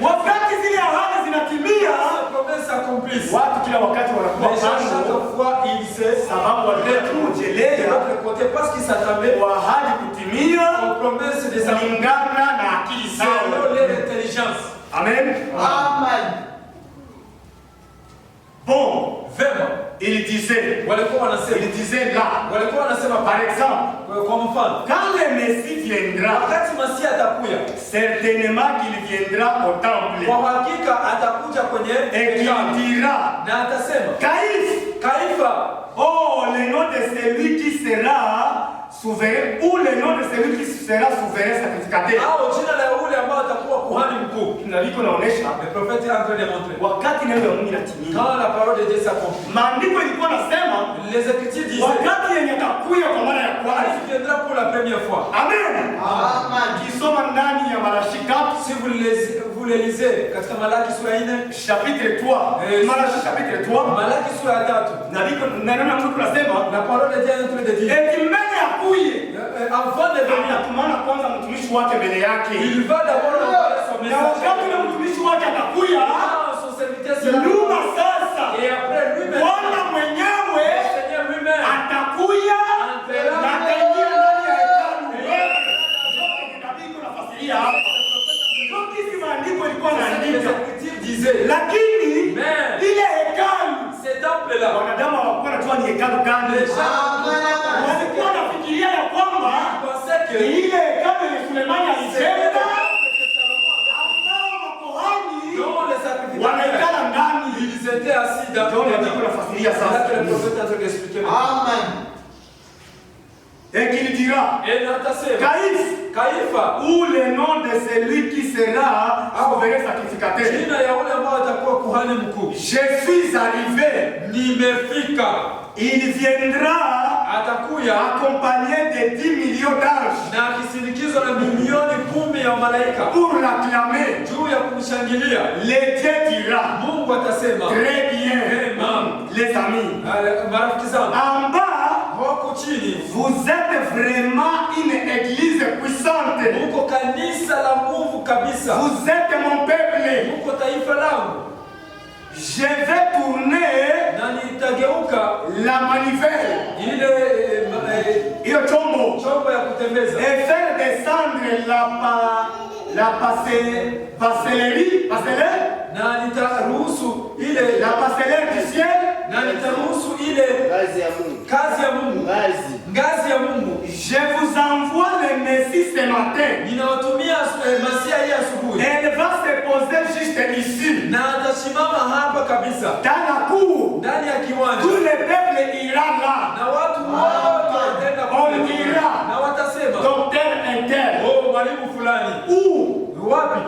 Wakati zile ahadi zinatimia, watu kila wakati wanakuwa pango, sababu walileta kujelea parce qu'ils s'attendaient kwa ahadi kutimia aux promesses des amis kulingana na akili selon zao. leur intelligence. Amen. Amen. Bon, Vema, il disait là, walikuwa wanasema par exemple, kwa mfano, quand le Messie viendra, wakati Masia atakuya, certainement qu'il viendra au temple kwa hakika atakuja kwenye et qu'il hekalu dira, na atasema, Kaifa, oh, le nom de celui qui sera souverain, ou le nom de celui qui sera souverain sacrificateur. au jina la yule ambao atakuwa kuhani mkuu. Naliko naonesha Le prophète est en train de montrer wakati neno la Mungu inatimia. quand la parole de Dieu s'accomplit. Maandiko ilikuwa nasema Les Écritures disaient, wakati yenye atakuja kwa mara ya kwanza. il viendra pour la première fois. Amen. Amen. Kisoma ndani ya Malachi 4 Si vous le lisez katika Malaki sura 4, chapitre 3, Malachi chapitre 3, Malaki sura 3, neno la Mungu nasema la parole de Dieu est en train de dire, eti mbele ya kuye avant de venir, anatumana kwanza mtumishi wake mbele yake, il va d'abord envoyer son na wakati ule message. mtumishi wake atakuya Ah, son serviteur sera nyuma sasa, et après lui-même, Bwana mwenyewe le Seigneur lui-même atakuya na ataingia ndani ya hekalu. Nabii iko nafasiria hapa. Sio maandiko ilikuwa les inaandika, Écritures disaient, lakini mais ile hekalu ce temple-là, wanadamu hawakuwa wanajua ni hekalu gani. les gens Walikuwa wanafikiria ya kwamba pensaient que ni ile hekalu yenye Sulemani c'était le alijenga, temple que Salomon avait ambao makuhani fait, dont les sacrificateurs, wanaikala ndani. ils étaient assis dans Ndio le maandiko temple. nafasiria C'est là que le sasa. prophète est en train d'expliquer maintenant. Amen. Et qu'il dira, Et Natasema, Kaifa, ou le nom de celui qui sera souverain sacrificateur. jina ya ule ambao atakuwa kuhani mkuu. Je suis arrivé. Nimefika. Il viendra Atakuya accompagné de 10 millions d'anges. na akisindikizwa na milioni 10 chini ya malaika pour l'acclamer. juu ya kumshangilia. Le Dieu dira, Mungu atasema, très bien, les amis. Marafiki zangu, En bas, wako chini, vous êtes vraiment une église puissante. muko kanisa la nguvu kabisa. Vous êtes mon peuple. Muko taifa langu. Je vais tourner Na nitageuka la manivelle, ile iyo chombo, chombo ya kutembeza et faire descendre la parcellerie, na nitaruhusu ile la parcellaire du ciel, na nitaruhusu ile Kazi ya Mungu. kazi ya Mungu, ngazi ya Mungu. Je vous envoie le Messie ce matin. Ninawatumia Masia hii asubuhi, Elle va se poser juste ici, na atasimama hapa kabisa dans la cour. ndani ya kiwanja, Tout le peuple ira là. na watu wote wataenda kule, na watasema Docteur Intel. oh, mwalimu fulani. Wapi?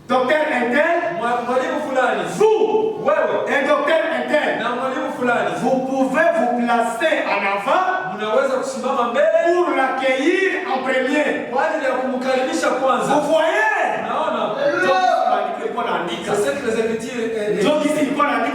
Docteur Intel. Mwalimu fulani. Vous, wewe, un docteur Intel, na mwalimu fulani, vous pouvez vous placer en avant mnaweza kusimama mbele pour l'accueillir en premier. kwa ajili ya kumkaribisha kwanza. Vous voyez? Naona c'est ce que les Écritures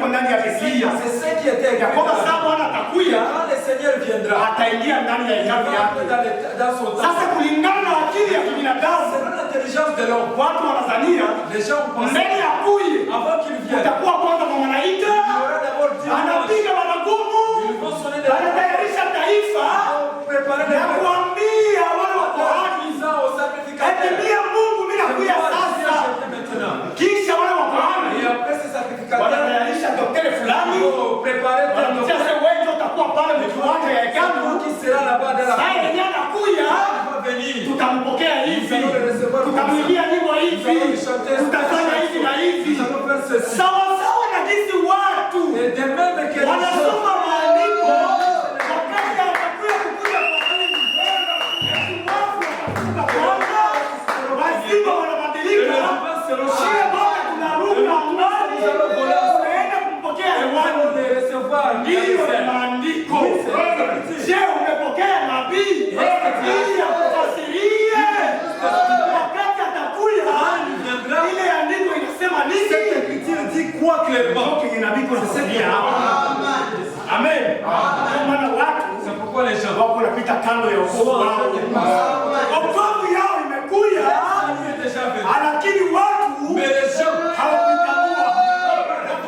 ndani ya Biblia. c'est ce qui était écrit. Kwamba sasa Bwana atakuja, Quand le Seigneur viendra, ataingia ndani ya il va hekalu yake. entrer dans son Sasa temple. kulingana na akili ya kibinadamu, Selon l'intelligence de l'homme, watu wanadhania les gens pensent mbele ya kuye avant qu'il vienne, utakuwa kwanza kwa malaika, il y aura d'abord 10 anges. anapiga baragumu, Ils vont sonner des anatayarisha taifa préparer les na kuambia wale wa Korani, disant aux sacrificateurs, etimia Mungu mimi nakuja sasa. maintenant. Kisha wale wa Korani Et après ces sacrificateurs, wanatayarisha daktari fulani, ils vont préparer wanamtia sasa wewe ndio utakuwa pale mkiwanja ya hekalu. qui sera là-bas dans la Sasa yeye anakuja, il va venir. tutampokea hivi, tutamwimbia nyimbo hivi, tutafanya hivi na hivi, sawa sawa na jinsi watu Et de même que les wanasoma maandiko wakati atakuja kukuja kwa Mungu. Watu watakuja kwanza, wazima wanabadilika, shie bote tunaruka ndani, tunaenda kumpokea hewani. Ndiyo maandiko. Je, umepokea nabii ili akufasirie wakati atakuja? Ile andiko inasema nini? Cette écriture dit quoi clairement? Donc nabii kunasaidia hapa. Amen. Kwa maana watu C'est pourquoi les gens wako wanapita kando ya wokovu wao. Wokovu yao imekuja, est déjà venu. lakini watu Mais les gens, hawakutambua.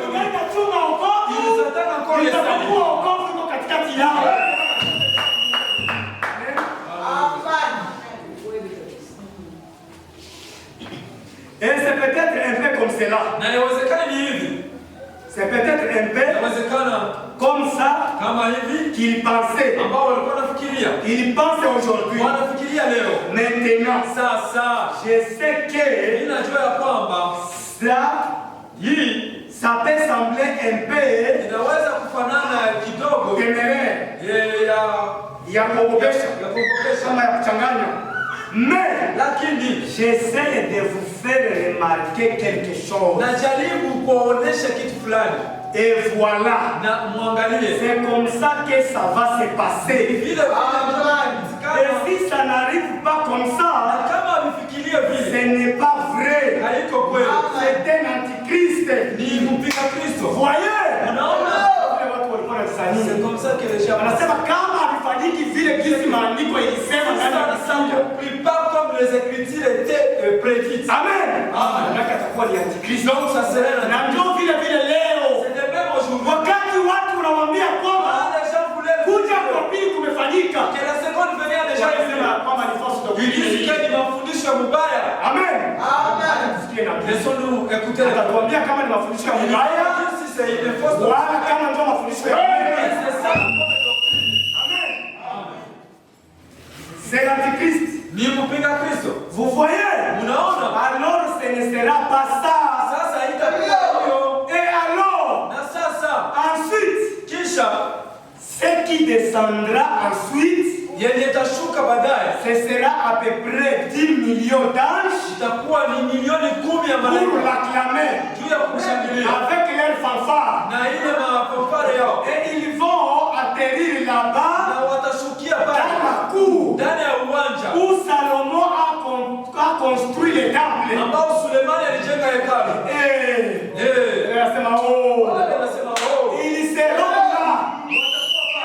Tunaenda chunga wokovu, ils attendent encore les saluts. itakuwa wokovu uko katikati yao. Et c'est peut-être un peu comme cela. Na inawezekana ni hivi. C'est peut-être un peu Inawezekana comme ça kama hivi qu'il pensait. ambao walikuwa wanafikiria. Il pense aujourd'hui. Wanafikiria leo. Maintenant, Sasa je sais que ninajua ya kwamba ça, hii ça peut sembler un peu inaweza kufanana kidogo téméraire, ya ya kuogopesha, kuogopesha. kama ya kuchanganya. Mais Lakini j'essaie de vous faire remarquer quelque chose. najaribu kuonesha kitu fulani Et voilà. na muangalie C'est comme ça que ça va se passer. vile Et si ça n'arrive pas comme ça, kama vifikirie ce vile n'est pas vrai. haiko kweli, C'est un antichrist. ni mpinga Kristo. Voyez? Unaona, Wale watu walikuwa wanasanii. c'est comme ça que les gens Wanasema kama havifanyiki vile jinsi maandiko ilisema ndani ya ça Biblia. s'accomplit pas comme les Écritures étaient prédites. Amen. Amen. Maana atakuwa ni antikristo. Donc ça serait Na ndio vile vile leo. c'est de même aujourd'hui. Wakati watu unawaambia kwamba Quand les gens voulaient kuja kwa pili kumefanyika. que la seconde venue a déjà été Wanasema kwamba ni false ils disent doctrine. que ni mafundisho mubaya. Amen. Tusikie na Kristo. Laissons-nous écouter les Atatuambia kama ni mafundisho ya mbaya si c'est une fausse doctrine. wala kama ndio mafundisho ya kweli. C'est ça la fausse doctrine. Amen. C'est l'antichrist. Ni mpinga Kristo. Vous voyez? Unaona? Alors ce ne sera pas ça. Sasa haitakuwa hiyo. Et alors, Na sasa ensuite, kisha ce qui descendra ensuite, yenye itashuka baadaye ce sera à peu près 10 millions d'anges itakuwa ni milioni 10 ya pour malaika l'acclamer juu ya kumshangilia avec leur fanfare. na ile mafafare yao, Et ils vont atterrir là-bas na watashukia dans pale la cour ndani ya uwanja où Salomon a ambao Sulemani alijenga hekalu. Anasema Wale wanasema ils seront là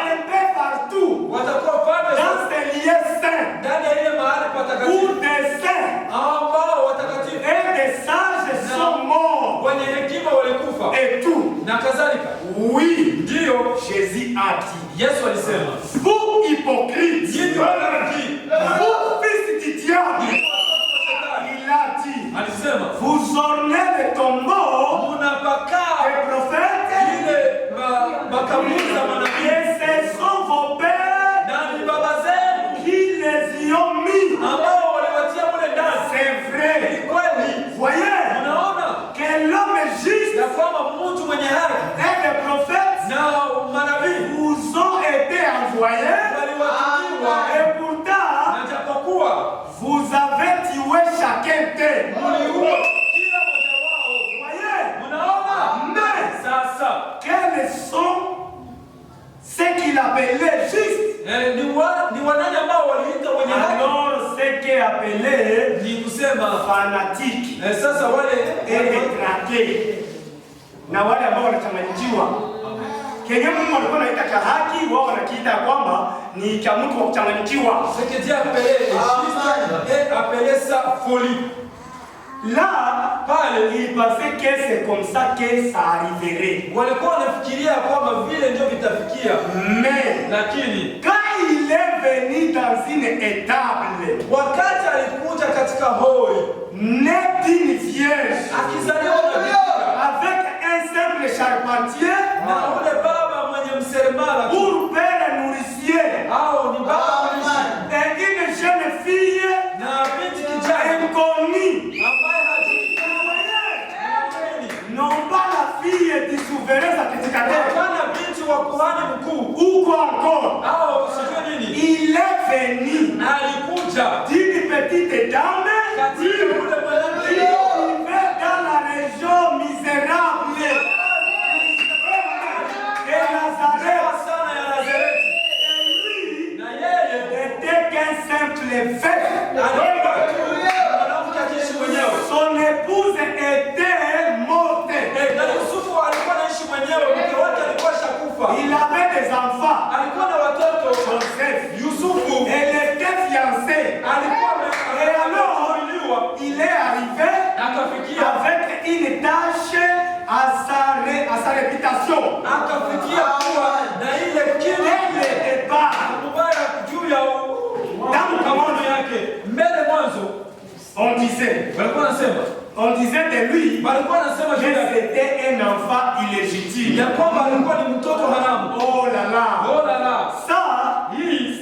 un peu partout watakuwa pale dans ces lieux saints ndani ya ile mahali où patakatifu des saints ambao watakatifu et des sages sont morts wenye hekima walikufa et tout. na kadhalika. Oui, Ndiyo Jésus a dit, Yesu alisema, vous hypocrites, nyinyi wanafiki, vous fils du diable, il a dit, alisema vous ornez le tombeau munapaka des prophètes ile makaburi za manabii et ce sont vos pères na ni baba zenu qui les y ont mis. ambao waliwatia mule ndani. C'est vrai. Ni kweli. Voyez Unaona que l'homme juste ya kwamba mtu mwenye haki et les prophètes na manabii vous ont été envoyés waliwatumiwa, et pourtant na japokuwa vous avez tué chacun d'eux. muliua kila mmoja wao. Voyez, Unaona mais sasa quels sont ceux qu'il appelait justes? ni wanani ambao waliita wenye haki? Alors ceux qui appelaient Ni kusema fanatiques sasa wale et détraqués, na wale ambao wanachanganyikiwa. Kenye Mungu alikuwa anaita cha haki, wao wanakiita kwamba ni cha mtu wa kuchanganyikiwa. ce que Dieu appelait et appelait ça folie. Là, il pensait que c'est comme ça que ça arriverait. Walikuwa wanafikiria kwamba vile ndio vitafikia, Mais lakini quand il est venu dans une étable, wakati alikuja katika hoi né d'une vierge, akizaliwa na bikira avec un simple charpentier, na ule baba mwenye mseremala pour père nourricier, au ni baba mwenye et une jeune fille na binti kijana inconnue, ambaye non pas la fille du souverain sacrificateur, hapana binti wa kuhani mkuu ou quoi encore, au sijui nini, il est venu alikuja d'une petite dame katika ule qui mwanamke vivait dans la région misérable et Nazareth. sana ya Nazareti, Et lui na yeye n'était qu'un simple veuf. alikuwa tu mwanamke akiishi mwenyewe. Son épouse était morte. Na Yusufu alikuwa anaishi mwenyewe, mke wake alikuwa shakufa, Il avait des enfants. alikuwa na watoto. Joseph. Yusufu Elle était fiancée. alikuwa Et alors, ameolewa, il est arrivé akafikia avec une tâche à sa réputation. akafikia kuwa na ile kile Elle est bas. kubaya juu ya maono yake. Mbele mwanzo On disait walikuwa nasema de lui walikuwa nasema que juu yake c'était un enfant illégitime. ya kwamba alikuwa ni mtoto haramu. Oh là là. Oh la la, Ça, hii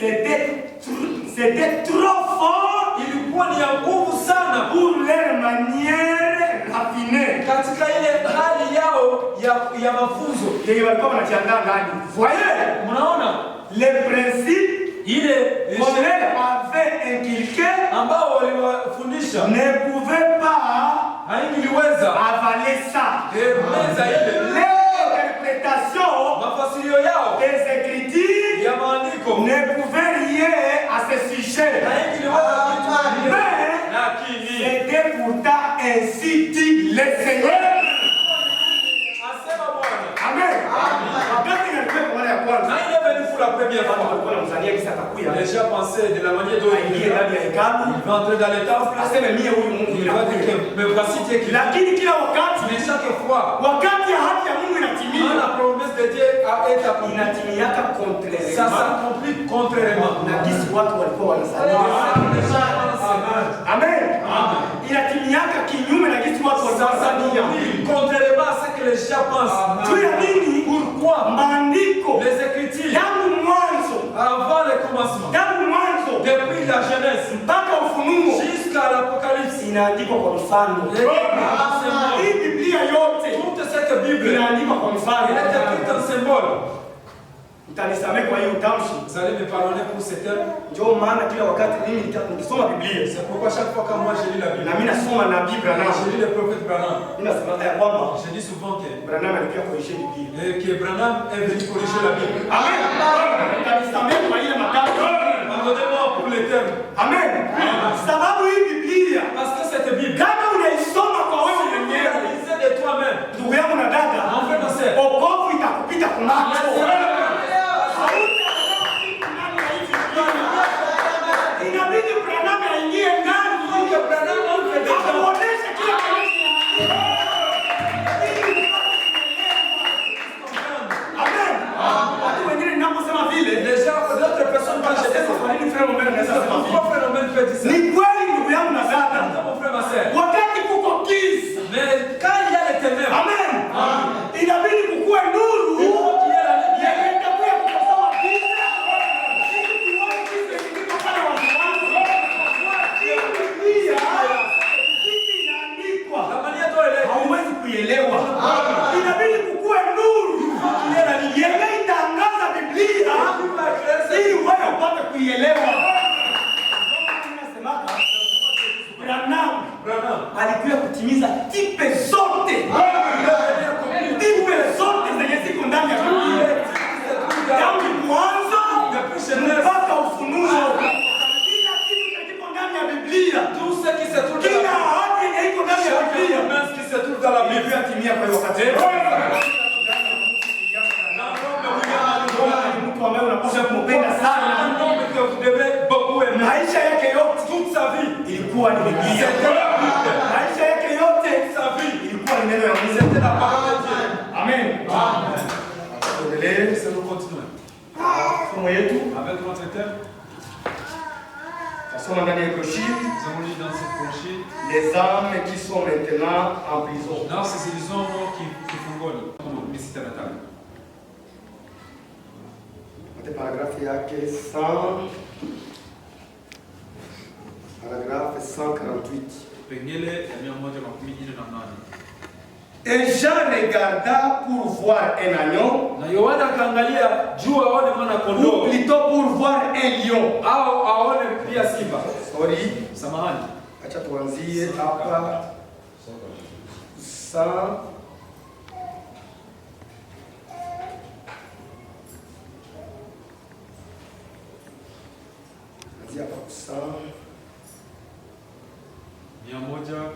c'était trop fort ilikuwa ni ya nguvu sana pour leur manière raffinée. katika ile hali yao ya mafunzo. Yenye walikuwa wanajiandaa ndani. Voyez, Mnaona les principes ile qu'on leur avait inculqués ambao waliwafundisha ne pouvaient pas haingiliweza avaler ça. meza ile L'interprétation mafasirio yao des Écritures ya maandiko ne pouvait rien à ce sujet. haingiliweza kitu kingine. Mais Lakini c'était pourtant ainsi dit le Seigneur. asema Bwana. Amen. Wakati nilikuwa kwa mara ya kwanza, Na ile venu la première watu fois, walikuwa wanamzania kisa atakuya. déjà pensé de la manière dont Aingie ndani ya hekalu, il va entrer dans les temples, aseme mie huyu Mungu il va dire ninakuja. que mais voici Dieu qui Lakini kila wakati, mais chaque fois wakati haki ya Mungu quand inatimia, la promesse de Dieu a été accomplie, inatimiaka ça contrairement s'accomplit contrairement. na gisi watu walikuwa wanazania. Amen. Inatimiaka kinyume na gisi watu walikuwa Ça wanazania. s'accomplit contrairement à ce que les gens pensent. Juu ya nini? Pourquoi Maandiko les Écritures, tangu mwanzo, avant le commencement, tangu mwanzo depuis la Genèse mpaka Ufunuo jusqu'à l'Apocalypse, inaandikwa kwa mfano. Hii Biblia yote toute cette Bible, inaandikwa kwa mfano. elle est écrite en symbole. Utanisamehe kwa hiyo utamshi. Vous allez me pardonner pour ce terme. Ndio maana kila wakati mimi nikisoma Biblia C'est pourquoi chaque fois que moi je lis la Bible, na mimi nasoma na Biblia na je lis le prophète Branham, ninasema ya kwamba je dis souvent que Branham alikuwa kuisha Biblia. Branham est venu corriger la Bible. Amen. Utanisamehe kwa ile matamshi. Pardonnez-moi pour les termes. Amen. Sababu hii Biblia Parce que cette Bible, kama unaisoma macho. Inabidi Branham aingie ndani. Amuoneshe kila kitu. Amen. Watu wengine ninaposema vile, d'autres personnes vont jeter ça. kwa nini frère Omer anasema vile? Pourquoi frère Omer fait ça? Ni kweli ndugu yangu na dada. Mon frère, ma sœur. Wakati kuko giza, Mais quand il y a les ténèbres, amen. Inabidi kukue nuru. Yenye itakuwa kukosoa giza. Ili tuone giza ikipita pale wasiwasi. Biblia, kitu inaandikwa. la manière dont elle est, Hauwezi kuielewa. Inabidi kukue nuru. Yenye itangaza Biblia ili wewe upate kuielewa. Nasemaka Branham alikuja kutimiza tipe zote. Tipe zote zenye ziko ndani ya Biblia. Tangu mwanzo mpaka Ufunuo. Kila kitu kiko ndani ya Biblia. tout ce qui se trouve Kila ahadi yenye iko ndani ya Biblia. même ce qui se trouve dans la Bible. Biblia timia kwa wakati. Mtu ambaye unapaswa kumpenda sana. Un homme que vous devez beaucoup aimer. Maisha yake yote Toute sa vie, ilikuwa ni Biblia. c'était la Bible. Maisha yake yote Sa vie, ilikuwa ni neno la Mungu. c'était la parole de Dieu. Amen. Tuendelee C'est nous continuons. somo yetu. Avec notre thème, Tasoma ndani ya Koshiri, nous avons lu dans cette brochure, les âmes qui sont maintenant en prison. dans ces illusions qui fungoni. Visite la table. Ate paragrafu yake 100. Paragrafu 148. Pengele ya 148. Et Jean regarda pour voir un agneau, Na Yohana akaangalia juu aone mwana ou kondoo plutôt pour voir un lion. au aone pia simba. Sorry, Samahani. acha tuanzie hapa 100. Anzia hapa 100. 100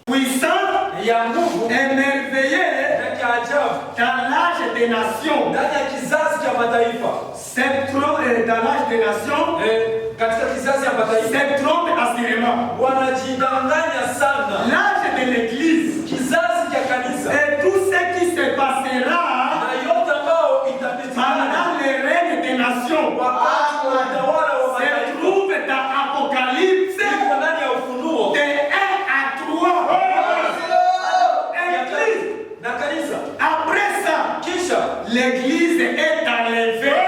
Puissant ya nguvu émerveillé na kiajabu dans l'âge des nations. ndani ya kizazi cha mataifa. Cette trompe dans l'âge des nations, Katika kizazi ya mataifa cette trompe assurément. wanajidanganya sana. L'âge de l'église Kizazi cha kanisa et tout ce qui se passera na yote ambao itapitikana pendant le règne des nations wakati wa utawala wa se mataifa trouve dans Apocalypse iko ndani ya Ufunuo. de 1 à 3. Église. Na kanisa Après ça, kisha l'église est enlevée.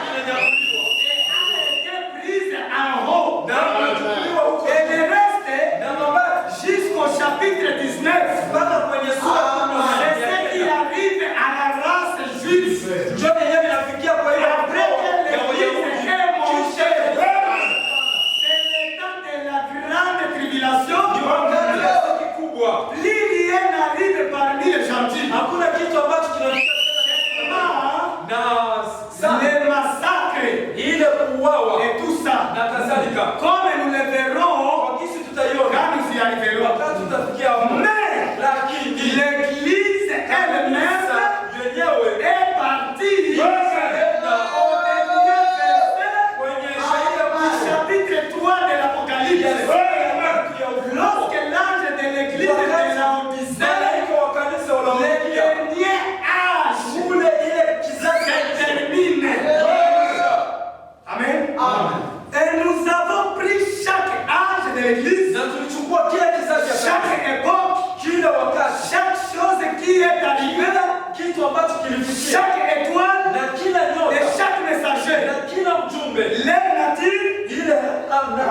inanyakuliwa Et a été prise en haut. na inachukuliwa huko Et le reste na mabaki jusqu'au chapitre 19. mpaka kwenye sura C'est ce qui arrive à la race juive. John yenyewe inafikia kwa hiyo Après que ya l'église Wayahudi. est montée, c'est le temps de la grande tribulation. Wakati wa siku kubwa Plus rien n'arrive parmi les gentils. hakuna kitu ambacho kinafika na Les massacres ile kuuawa et tout ça. na kadhalika. Comme nous le verrons Kwa kisi tutaiona quand nous y arriverons. wakati tutafikia hapo. Mais Lakini l'église elle-même yenyewe est partie na au dernier verset kwenye shairi ya du mwisho chapitre 3 de ya l'Apocalypse. sura ya tatu ya Ufunuo. Lorsque l'ange de l'église de Laodicée, Malaika wa kanisa wa le Laodikia dernier âge ule ile kizazi se termine. Amen. Et nous avons pris chaque âge de l'église, na tulichukua kila kizazi cha chaque époque, kila wakati, chaque chose qui est arrivée, kitu ambacho kilifikia chaque étoile na kila et nyota chaque messager. na kila mjumbe Leur nature, ile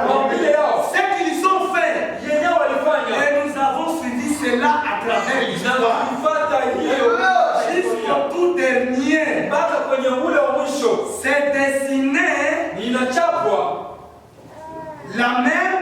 maumbile yao ce qu'ils ont fait. yenyewe walifanya Et nous avons suivi cela à travers na l'histoire. kufuata hiyo Jusqu'au tout dernier, mpaka kwenye ule wa mwisho c'est dessiné inachapwa la même